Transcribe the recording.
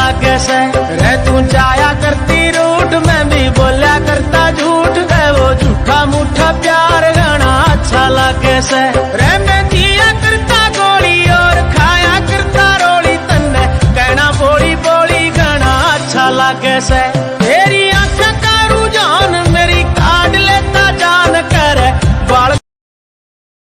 लागे से। रे तू जाया करती रूठ, मैं भी बोला करता झूठ, रे वो झूठा मूठा प्यार घना अच्छा लागे से। रे मैं जिया करता गोली और खाया करता रोली, तन्ने कहना बोली बोली घना अच्छा लागे से।